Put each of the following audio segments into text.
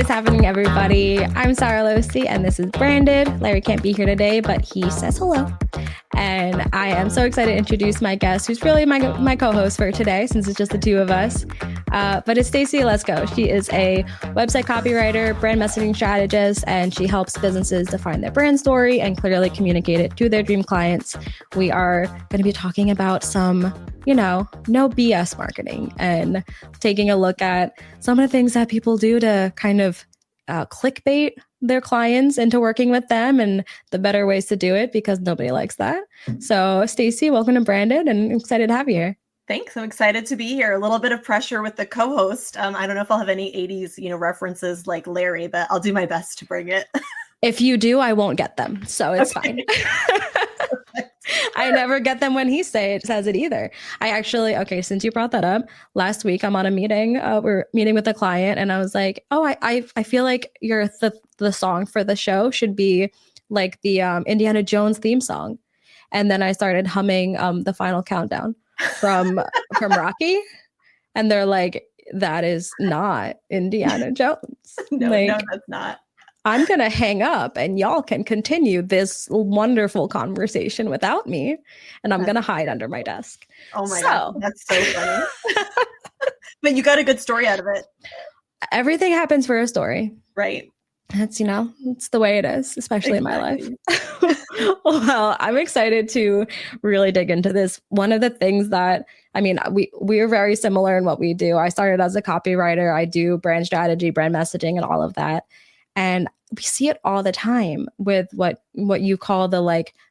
is happening, everybody? I'm Sarah Losi, and this is Branded. Larry can't be here today, but he says hello. And I am so excited to introduce my guest, who's really my co-host for today, since it's just the two of us. But it's Stacey Lesko. She is a website copywriter, brand messaging strategist, and she helps businesses define their brand story and clearly communicate it to their dream clients. We are going to be talking about some, no BS marketing and taking a look at some of the things that people do to kind of clickbait their clients into working with them and the better ways to do it, because nobody likes that. So Stacey, welcome to Branded, and I'm excited to have you here. Thanks. I'm excited to be here. A little bit of pressure with the co-host. I don't know if I'll have any 80s, references like Larry, but I'll do my best to bring it. If you do, I won't get them. So it's fine. I never get them when he says it either. Since you brought that up, last week I'm on a meeting. We're meeting with a client, and I was like, I feel like the song for the show should be like the Indiana Jones theme song. And then I started humming the final countdown from Rocky, and they're like, that is not Indiana Jones. No, that's not. I'm going to hang up and y'all can continue this wonderful conversation without me. And I'm going to hide under my desk. Oh my God. That's so funny. But you got a good story out of it. Everything happens for a story. Right. That's, it's the way it is, especially exactly. In my life. Well, I'm excited to really dig into this. One of the things that, we are very similar in what we do. I started as a copywriter. I do brand strategy, brand messaging, and all of that. And we see it all the time with what you call the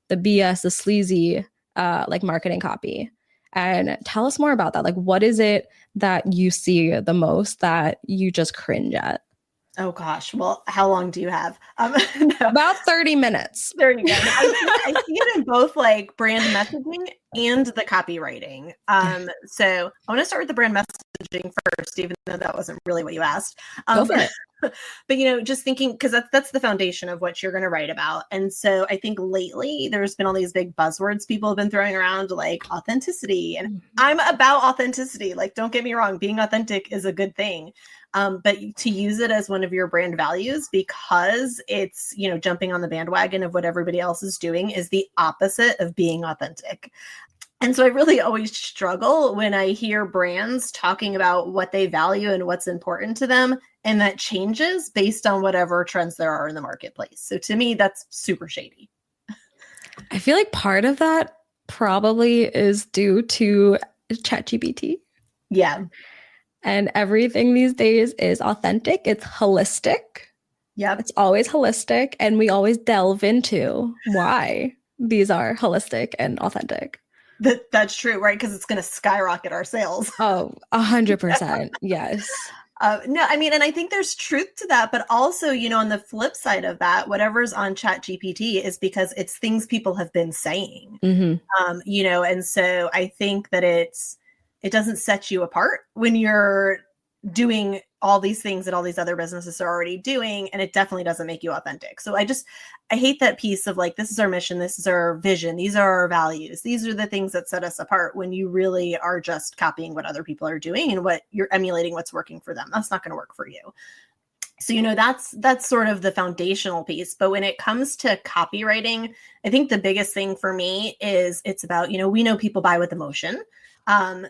BS, the sleazy, marketing copy. And tell us more about that. Like, what is it that you see the most that you just cringe at? Oh gosh. Well, how long do you have? No. About 30 minutes. There you go. I see it in both like brand messaging and the copywriting. So I want to start with the brand messaging first, even though that wasn't really what you asked. Go for it. But, just thinking, because that's the foundation of what you're going to write about. And so I think lately there's been all these big buzzwords people have been throwing around, like authenticity. And I'm about authenticity. Like, don't get me wrong, being authentic is a good thing. But to use it as one of your brand values because it's, jumping on the bandwagon of what everybody else is doing is the opposite of being authentic. And so I really always struggle when I hear brands talking about what they value and what's important to them, and that changes based on whatever trends there are in the marketplace. So to me, that's super shady. I feel like part of that probably is due to ChatGPT. Yeah. And everything these days is authentic. It's holistic. Yeah. It's always holistic. And we always delve into why these are holistic and authentic. That's true, right? Because it's going to skyrocket our sales. Oh, 100%. Yes. And I think there's truth to that, but also, on the flip side of that, whatever's on ChatGPT is because it's things people have been saying, and so I think that it doesn't set you apart when you're doing all these things that all these other businesses are already doing. And it definitely doesn't make you authentic. So I hate that piece of like, this is our mission. This is our vision. These are our values. These are the things that set us apart, when you really are just copying what other people are doing and what you're emulating what's working for them. That's not going to work for you. So, that's sort of the foundational piece. But when it comes to copywriting, I think the biggest thing for me is it's about, we know people buy with emotion.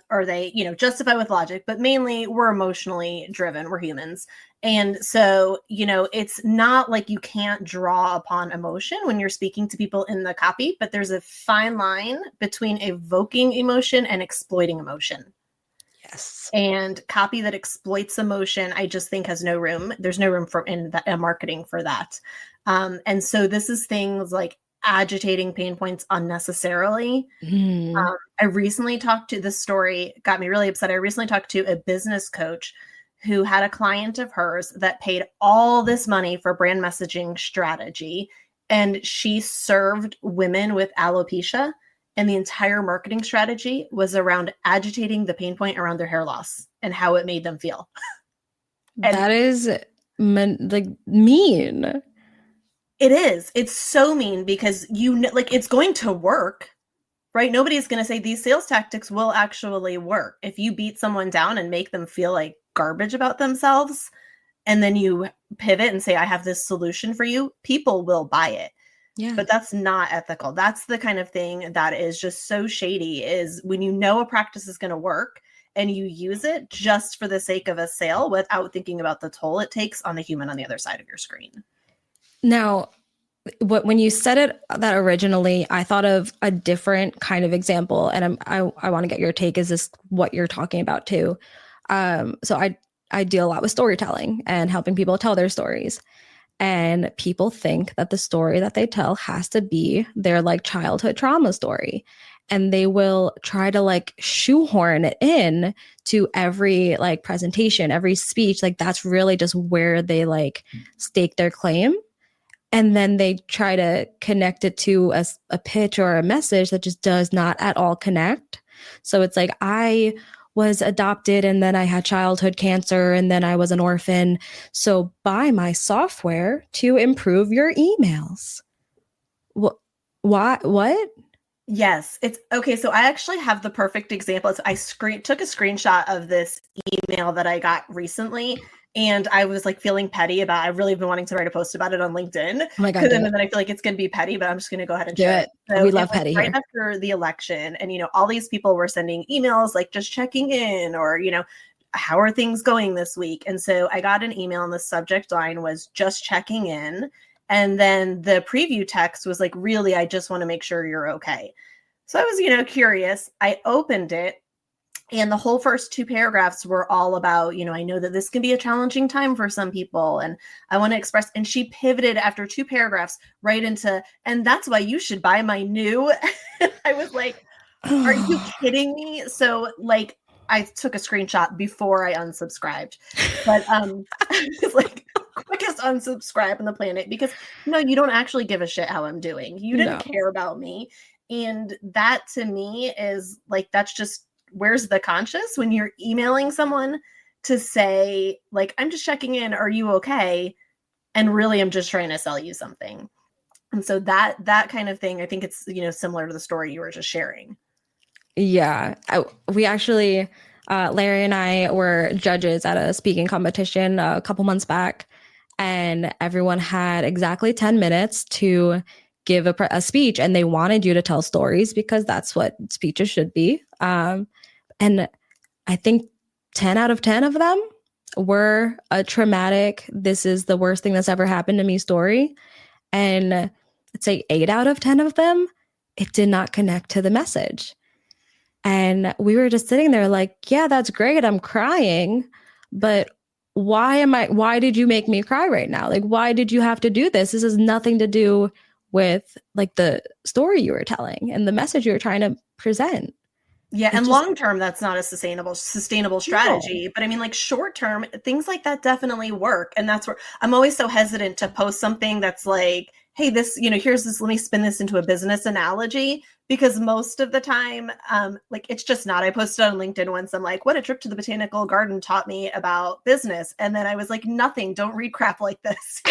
Or they, justify with logic, but mainly we're emotionally driven. We're humans. And so, it's not like you can't draw upon emotion when you're speaking to people in the copy, but there's a fine line between evoking emotion and exploiting emotion. Yes. And copy that exploits emotion, I just think has no room. There's no room in marketing for that. And so this is things like agitating pain points unnecessarily. I recently this story got me really upset. I recently talked to a business coach who had a client of hers that paid all this money for brand messaging strategy. And she served women with alopecia. And the entire marketing strategy was around agitating the pain point around their hair loss and how it made them feel. That is mean. It is. It's so mean because it's going to work, right? Nobody's going to say these sales tactics will actually work. If you beat someone down and make them feel like garbage about themselves, and then you pivot and say, I have this solution for you, people will buy it. Yeah. But that's not ethical. That's the kind of thing that is just so shady, is when you know a practice is going to work and you use it just for the sake of a sale without thinking about the toll it takes on the human on the other side of your screen. Now, when you said it that originally, I thought of a different kind of example, and I want to get your take. Is this what you're talking about too? So I deal a lot with storytelling and helping people tell their stories. And people think that the story that they tell has to be their like childhood trauma story. And they will try to like shoehorn it in to every like presentation, every speech. Like that's really just where they like stake their claim. And then they try to connect it to a pitch or a message that just does not at all connect. So it's like, I was adopted and then I had childhood cancer and then I was an orphan. So buy my software to improve your emails. What? What? Yes, it's okay. So I actually have the perfect example. I took a screenshot of this email that I got recently, and I was like feeling petty about. I've really been wanting to write a post about it on LinkedIn. Oh my God! And then I feel like it's going to be petty, but I'm just going to go ahead and do share it. So we love petty right here. after the election, and all these people were sending emails like just checking in, or how are things going this week? And so I got an email, and the subject line was just checking in. And then the preview text was like, really, I just want to make sure you're okay. So I was, curious. I opened it, and the whole first 2 paragraphs were all about, I know that this can be a challenging time for some people, and I want to express, and she pivoted after 2 paragraphs right into, and that's why you should buy my new. I was like, are you kidding me? So like, I took a screenshot before I unsubscribed, but I was like, quickest unsubscribe on the planet, because no, you don't actually give a shit how I'm doing. You didn't care about me. And that to me is like, that's just, where's the conscience when you're emailing someone to say like, I'm just checking in, are you okay? And really, I'm just trying to sell you something. And so that kind of thing, I think it's, similar to the story you were just sharing. Yeah. We actually, Larry and I were judges at a speaking competition a couple months back, and everyone had exactly 10 minutes to give a speech, and they wanted you to tell stories because that's what speeches should be. And I think 10 out of 10 of them were a traumatic, this is the worst thing that's ever happened to me story. And I'd say 8 out of 10 of them, it did not connect to the message. And we were just sitting there like, yeah, that's great. I'm crying, but why did you make me cry right now? Like, why did you have to do this? This has nothing to do with like the story you were telling and the message you were trying to present. Yeah, and long term, that's not a sustainable strategy. No. But I mean, like short term, things like that definitely work. And that's where I'm always so hesitant to post something that's like, hey, this, here's this, let me spin this into a business analogy, because most of the time, like it's just not. I posted on LinkedIn once, I'm like, what a trip to the botanical garden taught me about business. And then I was like, nothing, don't read crap like this.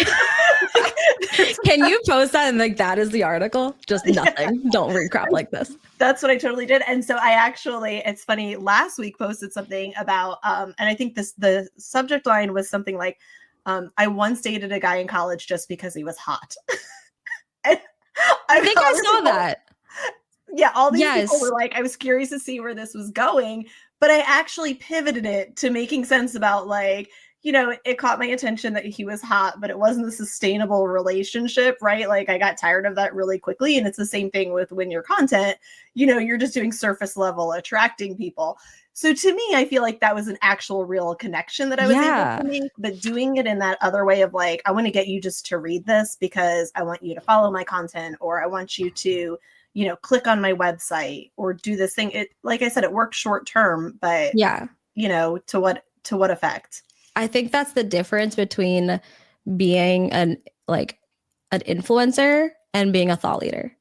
Can you post that and like, that is the article? Just nothing. Yeah. Don't read crap like this. That's what I totally did. And so I actually, it's funny, last week posted something about, and I think the subject line was something like, I once dated a guy in college just because he was hot. I think I saw that. Yeah, all these people were like, I was curious to see where this was going, but I actually pivoted it to making sense about like, it caught my attention that he was hot, but it wasn't a sustainable relationship, right? Like I got tired of that really quickly. And it's the same thing with when your content, you're just doing surface level attracting people. So to me, I feel like that was an actual real connection that I was able to make, but doing it in that other way of like, I want to get you just to read this because I want you to follow my content, or I want you to, click on my website or do this thing. It, like I said, it worked short term, but to what effect? I think that's the difference between being an influencer and being a thought leader.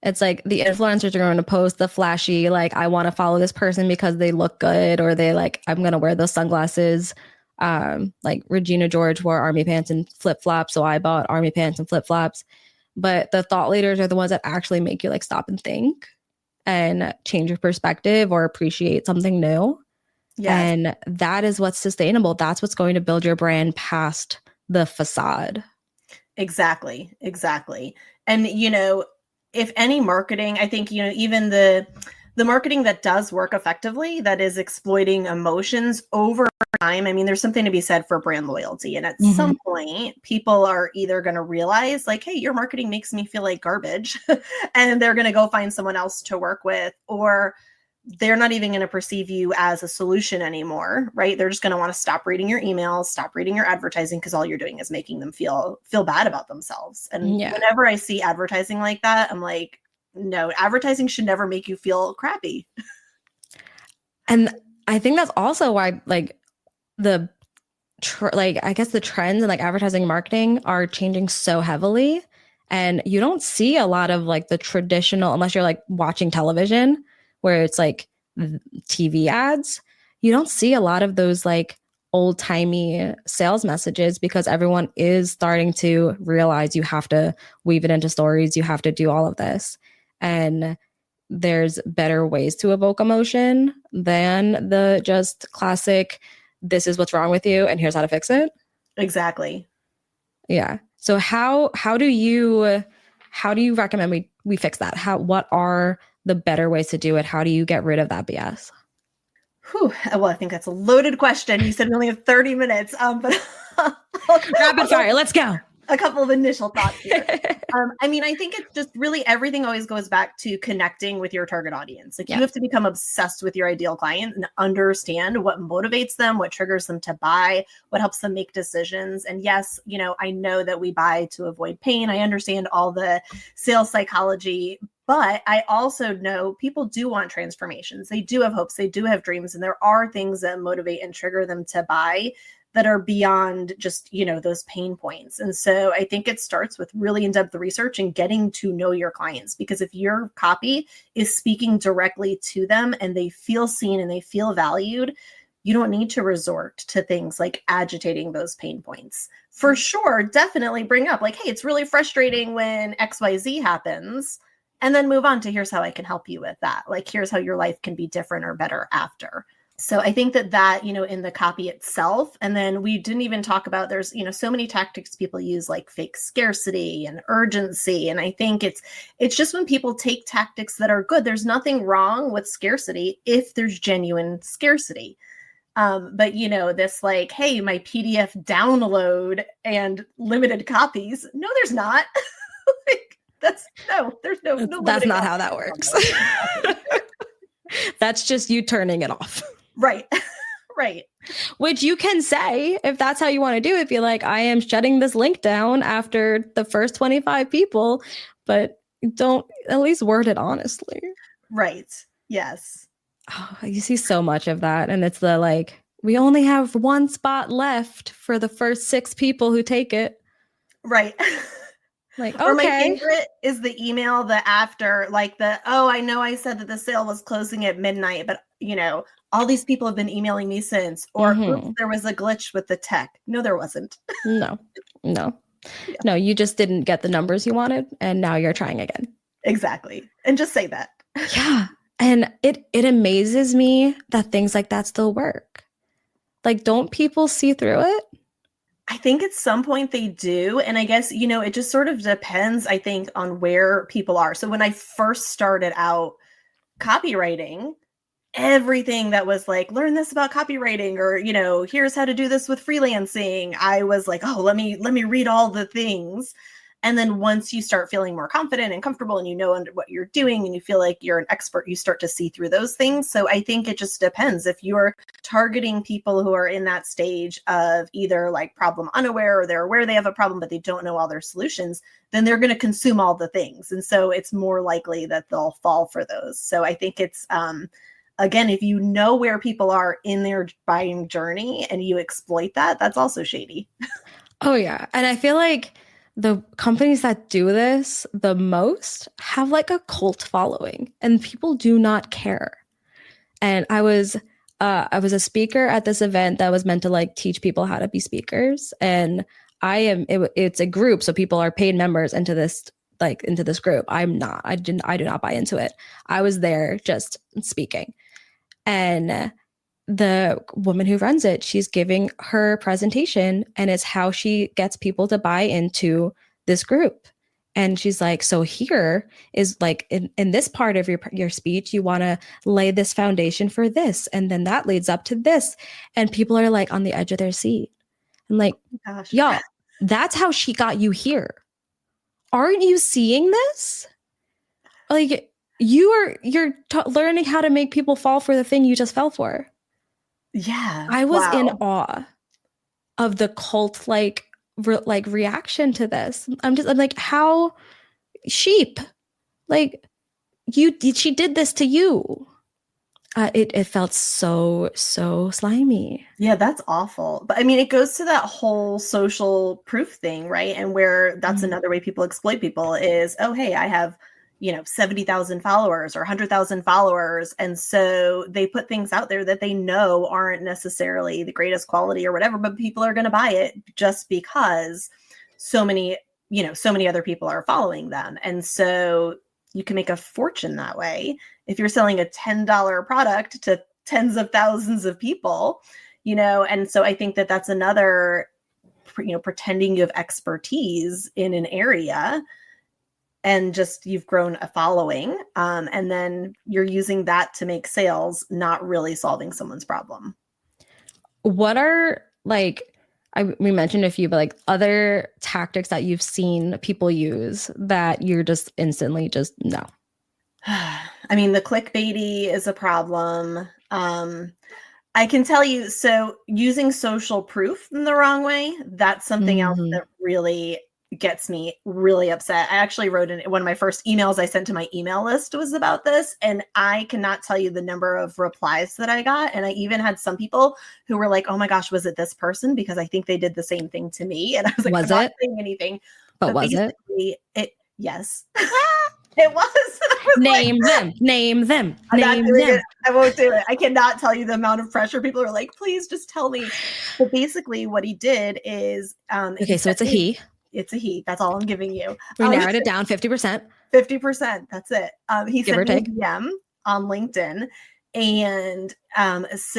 It's like the influencers are going to post the flashy, like, I want to follow this person because they look good, or they like, I'm going to wear those sunglasses. Like Regina George wore army pants and flip flops, so I bought army pants and flip flops. But the thought leaders are the ones that actually make you like stop and think and change your perspective or appreciate something new. Yes, And that is what's sustainable. That's what's going to build your brand past the facade. exactly. Exactly. And, if any marketing, I think, even the marketing that does work effectively, that is exploiting emotions over time. I mean, there's something to be said for brand loyalty. And at Mm-hmm. some point, people are either going to realize, like, hey, your marketing makes me feel like garbage, and they're going to go find someone else to work with, or they're not even going to perceive you as a solution anymore, right? They're just going to want to stop reading your emails, stop reading your advertising, because all you're doing is making them feel bad about themselves. And Yeah. whenever I see advertising like that, I'm like, no, advertising should never make you feel crappy. And I think that's also why like the I guess the trends in like advertising and marketing are changing so heavily. And you don't see a lot of like the traditional, unless you're like watching television where it's like TV ads, you don't see a lot of those like old timey sales messages because everyone is starting to realize you have to weave it into stories, you have to do all of this. And there's better ways to evoke emotion than the just classic, this is what's wrong with you and here's how to fix it. Exactly. Yeah. So how do you recommend we fix that? What are the better ways to do it? How do you get rid of that BS? Whew. Well, I think that's a loaded question. You said we only have 30 minutes, but Rapid fire, let's go. A couple of initial thoughts here. I mean, I think it's just really everything always goes back to connecting with your target audience. Like you have to become obsessed with your ideal client and understand what motivates them, what triggers them to buy, what helps them make decisions. And yes, I know that we buy to avoid pain. I understand all the sales psychology, but I also know people do want transformations. They do have hopes. They do have dreams. And there are things that motivate and trigger them to buy that are beyond just, those pain points. And so I think it starts with really in-depth research and getting to know your clients, because if your copy is speaking directly to them and they feel seen and they feel valued, you don't need to resort to things like agitating those pain points. For sure, definitely bring up like, hey, it's really frustrating when XYZ happens, and then move on to here's how I can help you with that. Like, here's how your life can be different or better after. So I think that, in the copy itself, and then we didn't even talk about, there's, so many tactics people use like fake scarcity and urgency. And I think it's just when people take tactics that are good, there's nothing wrong with scarcity if there's genuine scarcity. But this like, hey, my PDF download and limited copies. No, there's not. Like, there's no That's not how that works. That's just you turning it off. Right. Right. Which you can say if that's how you want to do it. Be like, I am shutting this link down after the first 25 people, but don't at least word it honestly. Right. Yes. Oh, you see so much of that. And it's the like, we only have one spot left for the first 6 people who take it. Right. Like, okay. Or my favorite is the email that after, like I know I said that the sale was closing at midnight, but all these people have been emailing me since, or oops, there was a glitch with the tech. No, there wasn't. No. No, you just didn't get the numbers you wanted, and now you're trying again. Exactly. And just say that. Yeah. And it amazes me that things like that still work. Like, don't people see through it? I think at some point they do. And I guess, it just sort of depends, I think, on where people are. So when I first started out copywriting, everything that was like, learn this about copywriting, or, here's how to do this with freelancing, I was like, oh, let me read all the things. And then once you start feeling more confident and comfortable and what you're doing and you feel like you're an expert, you start to see through those things. So I think it just depends. If you're targeting people who are in that stage of either like problem unaware, or they're aware they have a problem, but they don't know all their solutions, then they're going to consume all the things. And so it's more likely that they'll fall for those. So I think it's, again, if you know where people are in their buying journey and you exploit that, that's also shady. Oh, yeah. And I feel like the companies that do this the most have like a cult following, and people do not care. And I was a speaker at this event that was meant to like teach people how to be speakers. And it's a group. So people are paid members into this group. I'm not, I do not buy into it. I was there just speaking. And the woman who runs it, she's giving her presentation, and it's how she gets people to buy into this group. And she's like, so here is like in this part of your speech, you want to lay this foundation for this. And then that leads up to this. And people are like on the edge of their seat. I'm like, Gosh. y'all, that's how she got you here. Aren't you seeing this? Like you're learning how to make people fall for the thing you just fell for. Yeah. I was in Wow. awe of the cult like reaction to this. I'm like, how sheep, like she did this to you. It felt so slimy. Yeah, that's awful. But I mean, it goes to that whole social proof thing, right? And where that's another way people exploit people is, oh, hey, I have, 70,000 followers or 100,000 followers. And so they put things out there that they know aren't necessarily the greatest quality or whatever, but people are going to buy it just because so many other people are following them. And so you can make a fortune that way. If you're selling a $10 product to tens of thousands of people, and so I think that that's another, pretending you have expertise in an area and just you've grown a following, and then you're using that to make sales, not really solving someone's problem. What are we mentioned a few, but like other tactics that you've seen people use that you're just instantly just no? I mean, the clickbaity is a problem. I can tell you, so using social proof in the wrong way, that's something else that really gets me really upset. I actually wrote in one of my first emails I sent to my email list was about this. And I cannot tell you the number of replies that I got. And I even had some people who were like, oh my gosh, was it this person? Because I think they did the same thing to me. And I was like, I'm not saying anything. But was it? Yes. It was. Name them. I won't do it. I cannot tell you the amount of pressure. People are like, please just tell me. But basically what he did is okay, so it's a he. It's a he. That's all I'm giving you. We narrowed it down 50%. 50%. That's it. He sent me a DM on LinkedIn and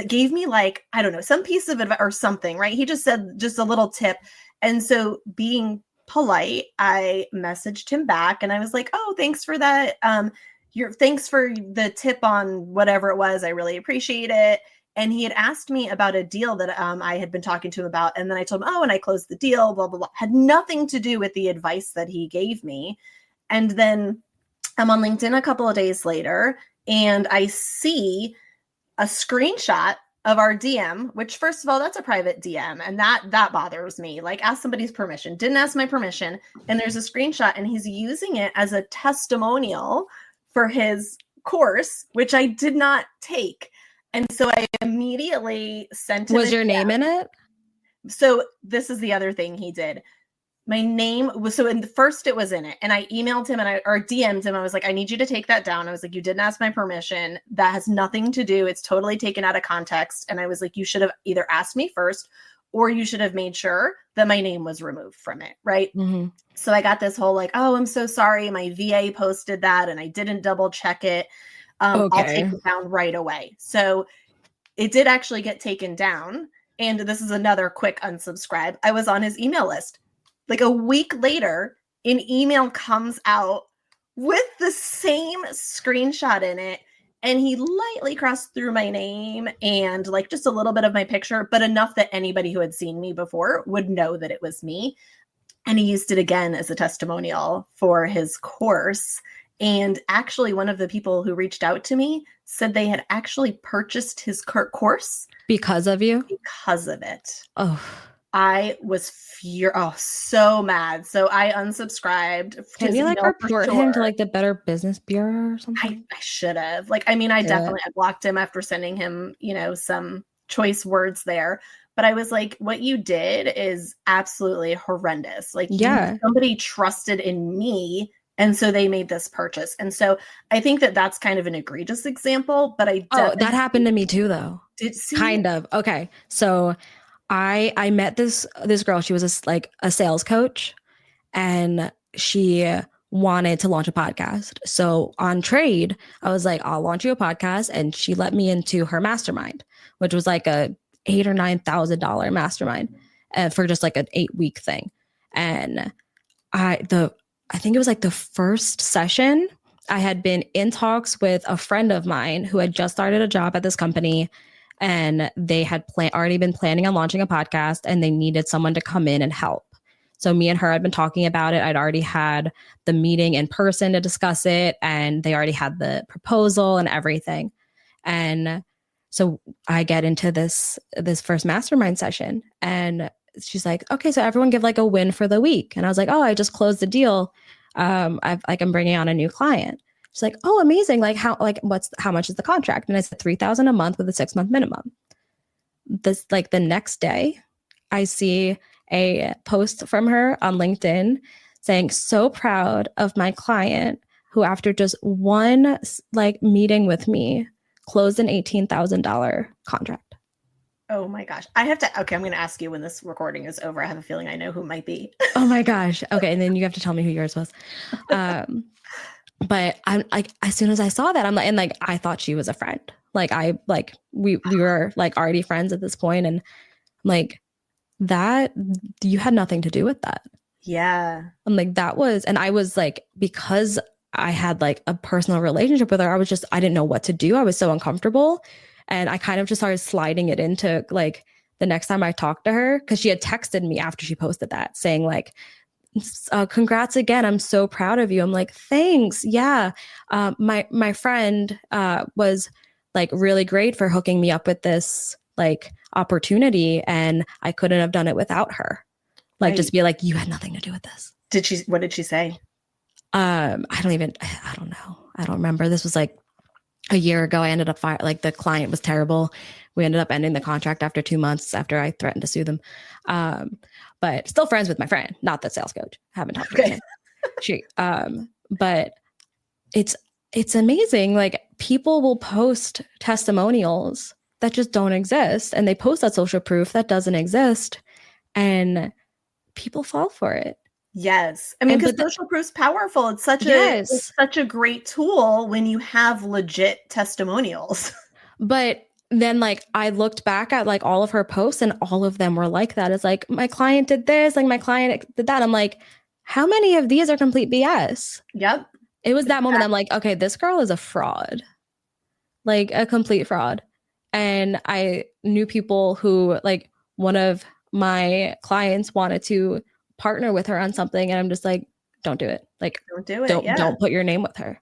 gave me like, I don't know, some piece of advice or something, right? He just said just a little tip. And so being polite, I messaged him back and I was like, oh, thanks for that. Thanks for the tip on whatever it was. I really appreciate it. And he had asked me about a deal that I had been talking to him about. And then I told him, oh, and I closed the deal, blah, blah, blah. Had nothing to do with the advice that he gave me. And then I'm on LinkedIn a couple of days later, and I see a screenshot of our DM, which first of all, that's a private DM. And that bothers me. Like, ask somebody's permission. Didn't ask my permission. And there's a screenshot and he's using it as a testimonial for his course, which I did not take. And so I immediately sent him. Was your name in it? So this is the other thing he did. My name was, so in the first it was in it. And I emailed him or DM'd him. I was like, I need you to take that down. I was like, you didn't ask my permission. That has nothing to do. It's totally taken out of context. And I was like, you should have either asked me first or you should have made sure that my name was removed from it. Right. Mm-hmm. So I got this whole like, oh, I'm so sorry. My VA posted that and I didn't double check it. I'll take it down right away. So it did actually get taken down. And this is another quick unsubscribe. I was on his email list. Like a week later, an email comes out with the same screenshot in it. And he lightly crossed through my name and like just a little bit of my picture, but enough that anybody who had seen me before would know that it was me. And he used it again as a testimonial for his course. And actually, one of the people who reached out to me said they had actually purchased his course. Because of you? Because of it. Oh. I was so mad. So I unsubscribed. Can you like report him to like the Better Business Bureau or something? I should have. Like, I mean, I definitely blocked him after sending him, some choice words there. But I was like, what you did is absolutely horrendous. Like, somebody trusted in me. And so they made this purchase. And so I think that that's kind of an egregious example. But that happened to me too, though. Kind of. Okay. So I met this girl. She was a sales coach, and she wanted to launch a podcast. So on Trade, I was like, I'll launch you a podcast. And she let me into her mastermind, which was like a $8,000 or $9,000 mastermind for just like an 8-week thing. And I think it was like the first session, I had been in talks with a friend of mine who had just started a job at this company, and they had already been planning on launching a podcast, and they needed someone to come in and help. So me and her had been talking about it. I'd already had the meeting in person to discuss it, and they already had the proposal and everything. And so I get into this first mastermind session, and she's like, okay, so everyone give like a win for the week. And I was like, oh, I just closed the deal. I'm bringing on a new client. She's like, oh, amazing. Like how much is the contract? And I said $3,000 a month with a 6-month minimum. The next day I see a post from her on LinkedIn saying, so proud of my client who after just one like meeting with me closed an $18,000 contract. Oh my gosh. I'm going to ask you when this recording is over. I have a feeling I know who it might be. Oh my gosh. Okay. And then you have to tell me who yours was. But I'm like, as soon as I saw that, I'm like, and like, I thought she was a friend. Like we were like already friends at this point. And like that, you had nothing to do with that. Yeah. I'm like, and I was like, because I had like a personal relationship with her, I didn't know what to do. I was so uncomfortable. And I kind of just started sliding it into like the next time I talked to her, because she had texted me after she posted that saying like, congrats again. I'm so proud of you. I'm like, thanks. Yeah. My friend was like really great for hooking me up with this like opportunity, and I couldn't have done it without her. Like just be like, you had nothing to do with this. What did she say? I don't know. I don't remember. This was like a year ago. I ended up like the client was terrible. We ended up ending the contract after 2 months after I threatened to sue them. But still friends with my friend, not the sales coach. Haven't talked to him. But it's amazing. Like people will post testimonials that just don't exist, and they post that social proof that doesn't exist, and people fall for it. Yes. I mean, because social proof's powerful. It's such a great tool when you have legit testimonials. But then like I looked back at like all of her posts, and all of them were like that. It's like, my client did this, like my client did that. I'm like, how many of these are complete BS? Yep. It was that moment I'm like, okay, this girl is a fraud, like a complete fraud. And I knew people who, like, one of my clients wanted to partner with her on something, and I'm just like, don't do it. Like, don't do it. Don't put your name with her.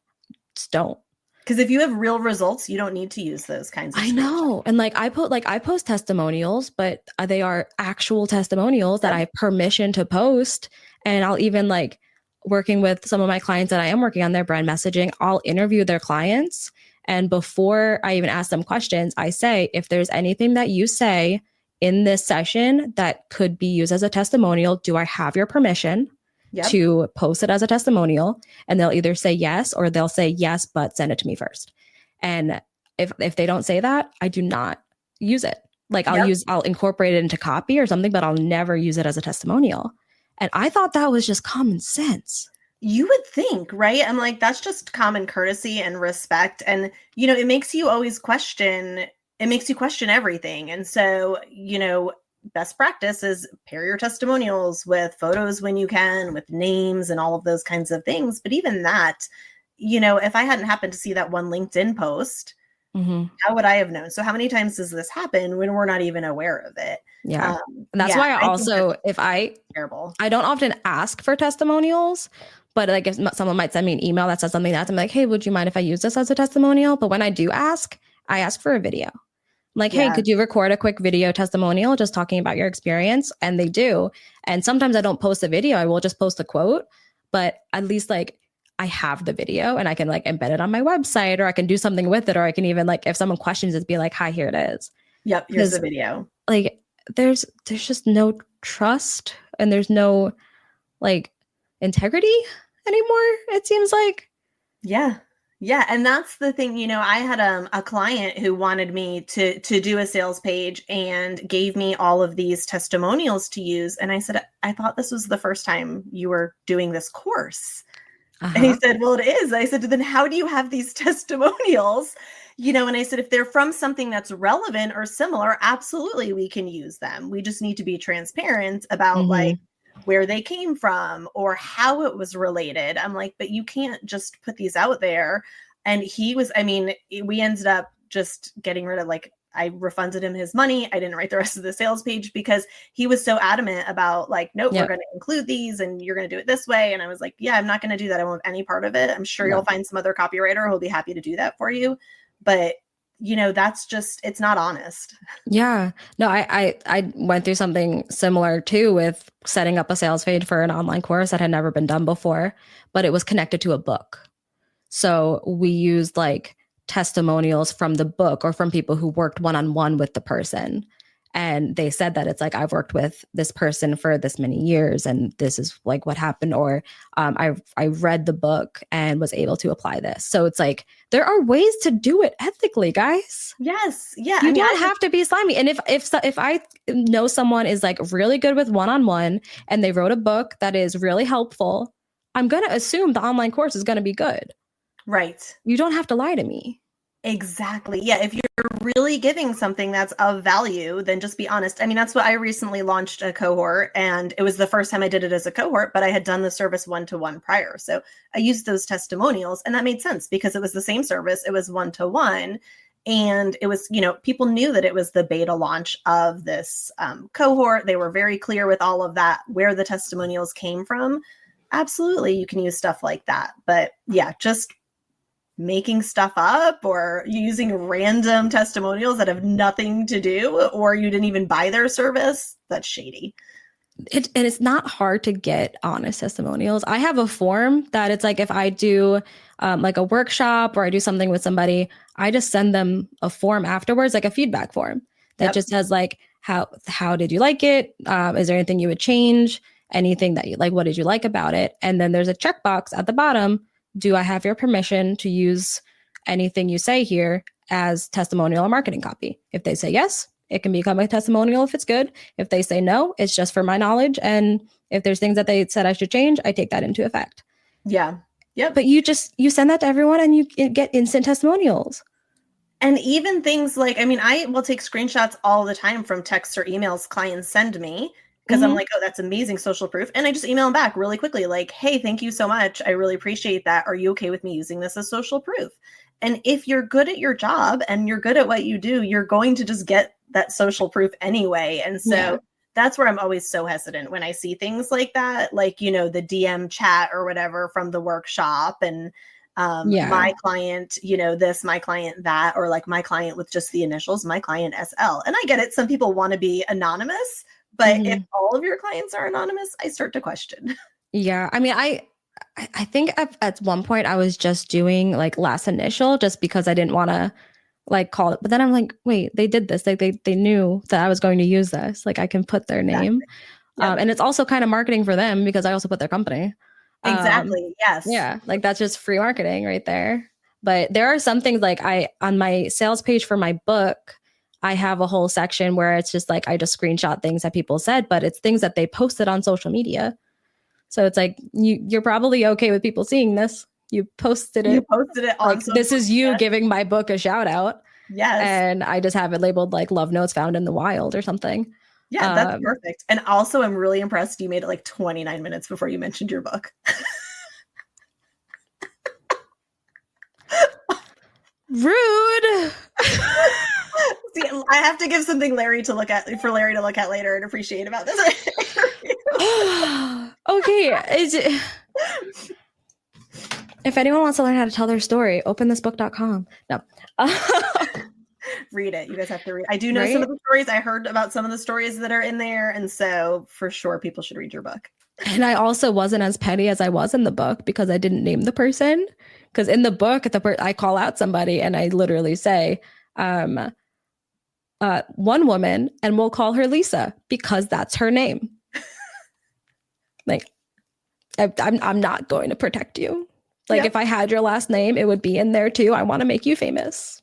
Just don't. Because if you have real results, you don't need to use those kinds of I know. And like I post testimonials, but they are actual testimonials that I have permission to post. And I'll even like working with some of my clients that I am working on their brand messaging, I'll interview their clients. And before I even ask them questions, I say, if there's anything that you say in this session that could be used as a testimonial, do I have your permission to post it as a testimonial? And they'll either say yes, or they'll say yes, but send it to me first. And if they don't say that, I do not use it. Like I'll incorporate it into copy or something, but I'll never use it as a testimonial. And I thought that was just common sense. You would think, right? I'm like, that's just common courtesy and respect. And, you know, it makes you question everything. And so, you know, best practice is pair your testimonials with photos when you can, with names and all of those kinds of things. But even that, you know, if I hadn't happened to see that one LinkedIn post, how would I have known? So how many times does this happen when we're not even aware of it? Yeah. And that's why I also, I don't often ask for testimonials, but like if someone might send me an email that says something that's, I'm like, hey, would you mind if I use this as a testimonial? But when I do ask, I ask for a video. I'm like, hey, could you record a quick video testimonial just talking about your experience? And they do. And sometimes I don't post a video. I will just post a quote, but at least like I have the video and I can like embed it on my website, or I can do something with it, or I can even like, if someone questions it, be like, hi, here it is. Yep. Here's the video. Like there's just no trust, and there's no like integrity anymore, it seems like. Yeah. And that's the thing, you know, I had a client who wanted me to do a sales page and gave me all of these testimonials to use. And I said, I thought this was the first time you were doing this course. And he Uh-huh. said, well, it is. I said, then how do you have these testimonials? And I said, if they're from something that's relevant or similar, absolutely we can use them. We just need to be transparent about like Mm-hmm. where they came from or how it was related. I'm like, but you can't just put these out there. And we ended up just getting rid of like, I refunded him his money. I didn't write the rest of the sales page because he was so adamant about like, nope, we're Yep. going to include these and you're going to do it this way. And I was like, yeah, I'm not going to do that. I won't have any part of it. I'm sure you'll No. find some other copywriter who'll be happy to do that for you. But that's just, it's not honest. Yeah. No, I went through something similar too with setting up a sales page for an online course that had never been done before, but it was connected to a book. So we used like testimonials from the book or from people who worked one-on-one with the person. And they said that it's like, I've worked with this person for this many years and this is like what happened. Or I read the book and was able to apply this. So it's like, there are ways to do it ethically, guys. Yes. Yeah. You don't have to be slimy. And if I know someone is like really good with one-on-one and they wrote a book that is really helpful, I'm going to assume the online course is going to be good. Right. You don't have to lie to me. Exactly. Yeah. If you're really giving something that's of value, then just be honest. I mean, that's what I recently launched a cohort, and it was the first time I did it as a cohort, but I had done the service one-to-one prior. So I used those testimonials, and that made sense because it was the same service. It was one-to-one. And it was, people knew that it was the beta launch of this cohort. They were very clear with all of that, where the testimonials came from. Absolutely, you can use stuff like that. But yeah, just making stuff up or using random testimonials that have nothing to do, or you didn't even buy their service, that's shady. And it's not hard to get honest testimonials. I have a form that it's like if I do like a workshop or I do something with somebody, I just send them a form afterwards, like a feedback form that just has like, how did you like it? Is there anything you would change? Anything that you like? What did you like about it? And then there's a checkbox at the bottom. Do I have your permission to use anything you say here as testimonial or marketing copy? If they say yes, it can become a testimonial if it's good. If they say no, it's just for my knowledge. And if there's things that they said I should change, I take that into effect. Yeah. Yep. But you send that to everyone and you get instant testimonials. And even things like, I will take screenshots all the time from texts or emails clients send me because I'm like, oh, that's amazing social proof. And I just email them back really quickly, like, hey, thank you so much. I really appreciate that. Are you okay with me using this as social proof? And if you're good at your job and you're good at what you do, you're going to just get that social proof anyway. And so that's where I'm always so hesitant when I see things like that, like, the DM chat or whatever from the workshop and my client, this, my client, that, or like my client with just the initials, my client SL. And I get it. Some people want to be anonymous, but if all of your clients are anonymous, I start to question. Yeah. I mean, I think at one point I was just doing like last initial just because I didn't want to like call it. But then I'm like, wait, they did this. Like they knew that I was going to use this. Like I can put their name. Yep. And it's also kind of marketing for them because I also put their company. Exactly. Yes. Yeah. Like that's just free marketing right there. But there are some things like on my sales page for my book, I have a whole section where it's just like I just screenshot things that people said, but it's things that they posted on social media. So it's like you're probably okay with people seeing this. You posted it. On like this is you giving my book a shout out. Yes. And I just have it labeled like love notes found in the wild or something. Yeah, that's perfect. And also I'm really impressed you made it like 29 minutes before you mentioned your book. Rude. See, I have to give something for Larry to look at later and appreciate about this. Okay. If anyone wants to learn how to tell their story, openthisbook.com. No. Read it. You guys have to read. I do know some of the stories. I heard about some of the stories that are in there. And so for sure, people should read your book. And I also wasn't as petty as I was in the book because I didn't name the person. Because in the book, I call out somebody and I literally say, one woman, and we'll call her Lisa because that's her name. Like, I'm not going to protect you. Like, if I had your last name, it would be in there too. I want to make you famous.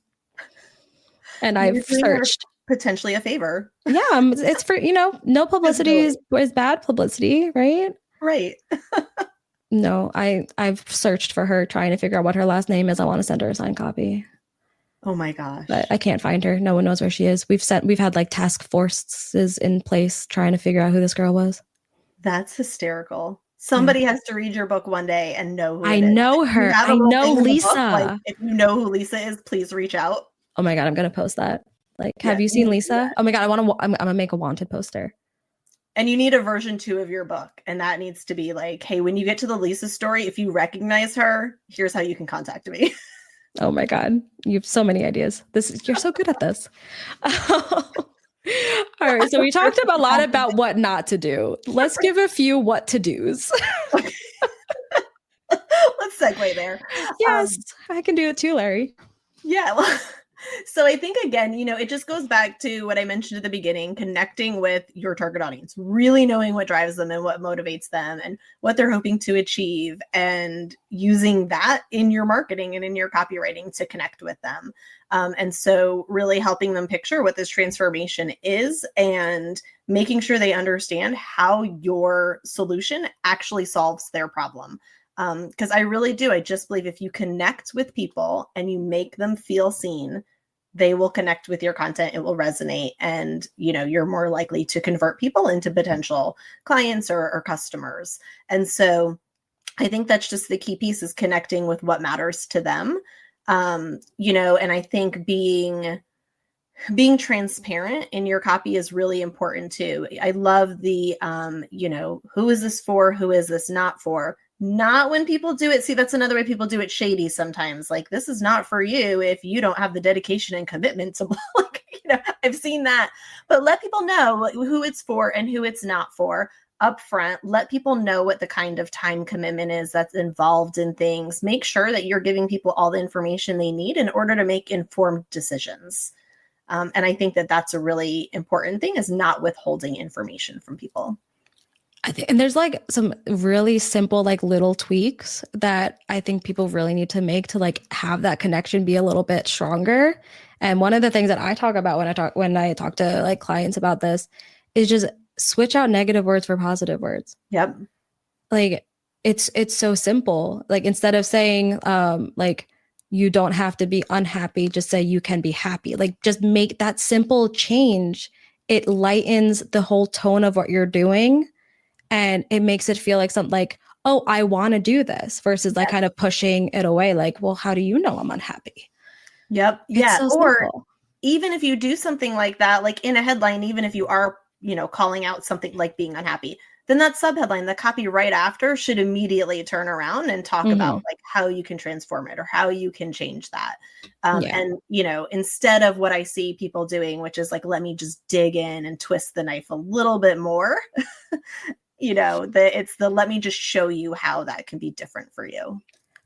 And I've searched. Potentially a favor. Yeah, it's for, no publicity is bad publicity, right? Right. No, I've searched for her trying to figure out what her last name is. I want to send her a signed copy, Oh my but gosh. I can't find her. No one knows where she is. We've had like task forces in place trying to figure out who this girl was. That's hysterical. Yeah. Somebody has to read your book one day and know who I it is. know You her. have a I little know thing in the book, like Lisa. if you know who Lisa is, please reach out. Oh my God, I'm gonna post that. Like, Yeah, have you you seen need to do Lisa? that. Oh my God, I'm gonna make a wanted poster. And you need a version 2 of your book. And that needs to be like, hey, when you get to the Lisa story, if you recognize her, here's how you can contact me. Oh my God, you have so many ideas. You're so good at this. All right, so we talked about a lot about what not to do. Let's give a few what to do's. Let's segue there. Yes, I can do it too, Larry. Yeah. Well, so I think, again, it just goes back to what I mentioned at the beginning, connecting with your target audience, really knowing what drives them and what motivates them and what they're hoping to achieve, and using that in your marketing and in your copywriting to connect with them. And so really helping them picture what this transformation is and making sure they understand how your solution actually solves their problem. Because I really do. I just believe if you connect with people and you make them feel seen, they will connect with your content. It will resonate, and you're more likely to convert people into potential clients or customers. And so I think that's just the key piece, is connecting with what matters to them. And I think being transparent in your copy is really important too. I love the who is this for, who is this not for. Not when people do it. See, that's another way people do it shady sometimes. Like, this is not for you if you don't have the dedication and commitment to like, I've seen that. But let people know who it's for and who it's not for up front. Let people know what the kind of time commitment is that's involved in things. Make sure that you're giving people all the information they need in order to make informed decisions. And I think that that's a really important thing, is not withholding information from people. I think, and there's like some really simple, like little tweaks that I think people really need to make to like have that connection be a little bit stronger. And one of the things that I talk about when I talk to like clients about this is just switch out negative words for positive words. Yep. Like it's so simple. Like instead of saying like you don't have to be unhappy, just say you can be happy. Like just make that simple change. It lightens the whole tone of what you're doing. And it makes it feel like something like, oh, I want to do this, versus like kind of pushing it away. Like, well, how do you know I'm unhappy? Yep. It's Yeah. so Or simple. even if you do something like that, like in a headline, even if you are, calling out something like being unhappy, then that subheadline, the copy right after, should immediately turn around and talk about like how you can transform it or how you can change that. Yeah. And, instead of what I see people doing, which is like, let me just dig in and twist the knife a little bit more. It's the let me just show you how that can be different for you.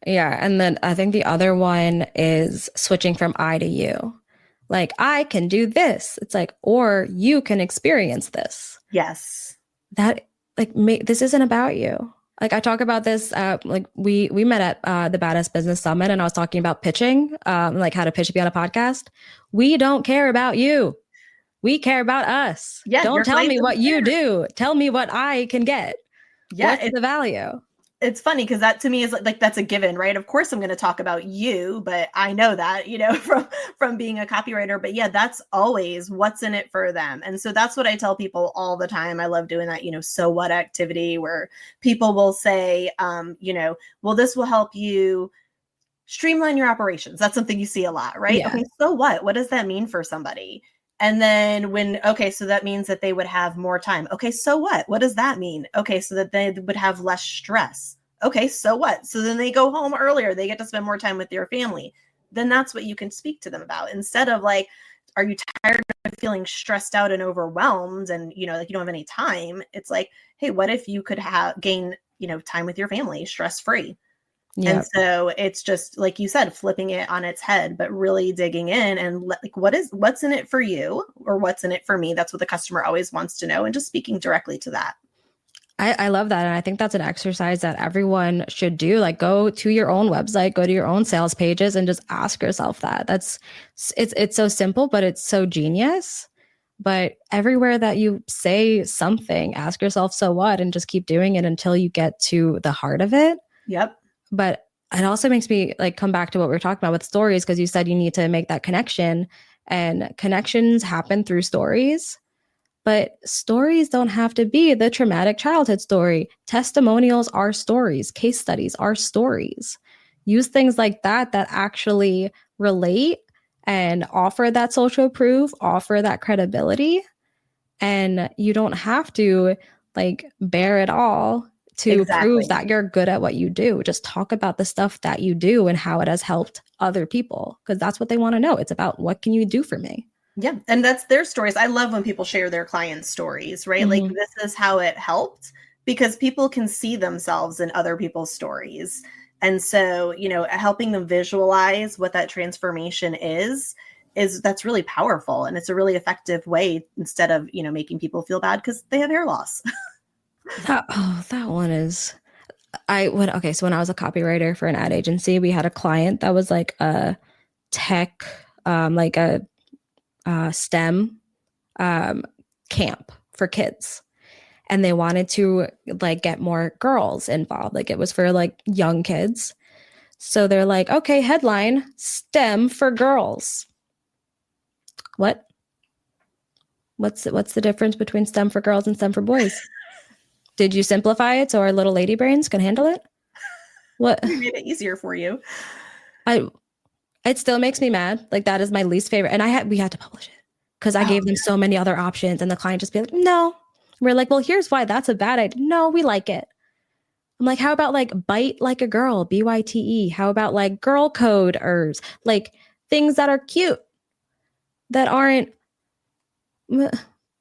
Yeah. And then I think the other one is switching from I to you. Like, I can do this. It's like, or you can experience this. Yes. That like this isn't about you. Like I talk about this, like we met at the Badass Business Summit, and I was talking about pitching, like how to pitch to be on a podcast. We don't care about you. We care about us. Yeah. Don't Your tell clients me will what be you there. do. Tell me what I can get. Yeah. What's the value? It's funny because that to me is like that's a given, right? Of course I'm going to talk about you, but I know that, from being a copywriter. But yeah, that's always what's in it for them. And so that's what I tell people all the time. I love doing that, so what activity where people will say, well, this will help you streamline your operations. That's something you see a lot, right? Yeah. Okay, so what? What does that mean for somebody? And then okay, so that means that they would have more time. Okay, so what? What does that mean? Okay, so that they would have less stress. Okay, so what? So then they go home earlier. They get to spend more time with their family. Then that's what you can speak to them about, instead of like, are you tired of feeling stressed out and overwhelmed and, like you don't have any time? It's like, hey, what if you could gain, time with your family stress free? Yeah. And so it's just like you said, flipping it on its head, but really digging in and like, what's in it for you, or what's in it for me? That's what the customer always wants to know, and just speaking directly to that. I love that. And I think that's an exercise that everyone should do. Like go to your own website, go to your own sales pages, and just ask yourself that. It's so simple, but it's so genius. But everywhere that you say something, ask yourself, so what? And just keep doing it until you get to the heart of it. Yep. But it also makes me like come back to what we were talking about with stories, because you said you need to make that connection, and connections happen through stories. But stories don't have to be the traumatic childhood story. Testimonials are stories. Case studies are stories. Use things like that that actually relate and offer that social proof, offer that credibility. And you don't have to like bear it all to prove that you're good at what you do. Just talk about the stuff that you do and how it has helped other people, because that's what they want to know. It's about, what can you do for me? Yeah. And that's their stories. I love when people share their clients' stories, right? Like, this is how it helped, because people can see themselves in other people's stories. And so, helping them visualize what that transformation is that's really powerful. And it's a really effective way, instead of, making people feel bad because they have hair loss. That one is, okay. So when I was a copywriter for an ad agency, we had a client that was like a tech, like a STEM camp for kids. And they wanted to like get more girls involved. Like it was for like young kids. So they're like, okay, headline, STEM for girls. What? What's the difference between STEM for girls and STEM for boys? Did you simplify it so our little lady brains can handle it? What? We made it easier for you. It still makes me mad. Like, that is my least favorite. And we had to publish it because I gave them so many other options, and the client just be like, no. We're like, well, here's why that's a bad idea. No, we like it. I'm like, how about like bite like a girl, BYTE? How about like girl coders? Like things that are cute, that aren't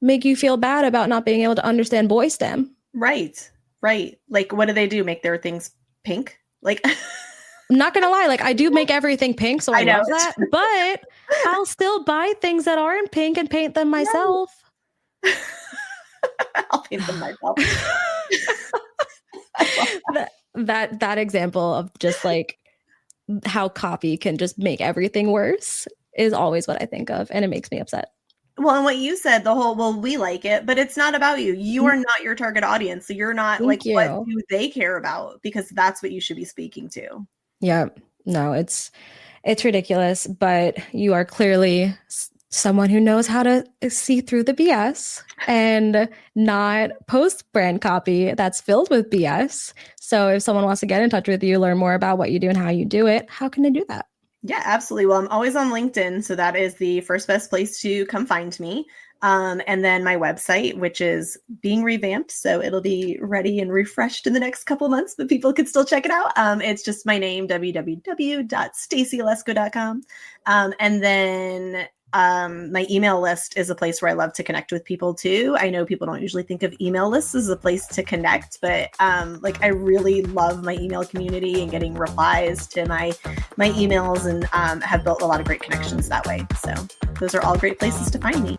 make you feel bad about not being able to understand boy STEM. Right. Like, what do? Make their things pink? Like, I'm not gonna lie, like I do make everything pink, so I love that. But I'll still buy things that aren't pink and paint them myself. I'll paint them myself. that example of just like how copy can just make everything worse is always what I think of, and it makes me upset. Well, and what you said, the whole, well, we like it, but it's not about you. You are not your target audience. So you're not what do they care about? Because that's what you should be speaking to. Yeah, no, it's ridiculous, but you are clearly someone who knows how to see through the BS and not post brand copy that's filled with BS. So if someone wants to get in touch with you, learn more about what you do and how you do it, how can they do that? Yeah, absolutely. Well, I'm always on LinkedIn, so that is the first best place to come find me. And then my website, which is being revamped, so it'll be ready and refreshed in the next couple months, but people can still check it out. It's just my name, www.stacyalesko.com. And then my email list is a place where I love to connect with people too. I know people don't usually think of email lists as a place to connect, but I really love my email community and getting replies to my emails, and have built a lot of great connections that way. So those are all great places to find me.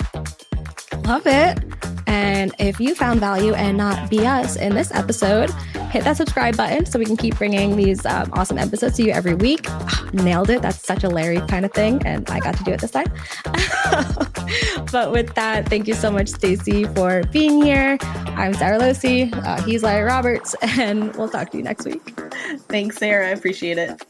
Love it. And if you found value and not BS in this episode, hit that subscribe button so we can keep bringing these awesome episodes to you every week. Nailed it. That's such a Larry kind of thing, and I got to do it this time. But with that, thank you so much, Stacy, for being here. I'm Sarah Losi. He's Larry Roberts, and we'll talk to you next week. Thanks, Sarah. I appreciate it.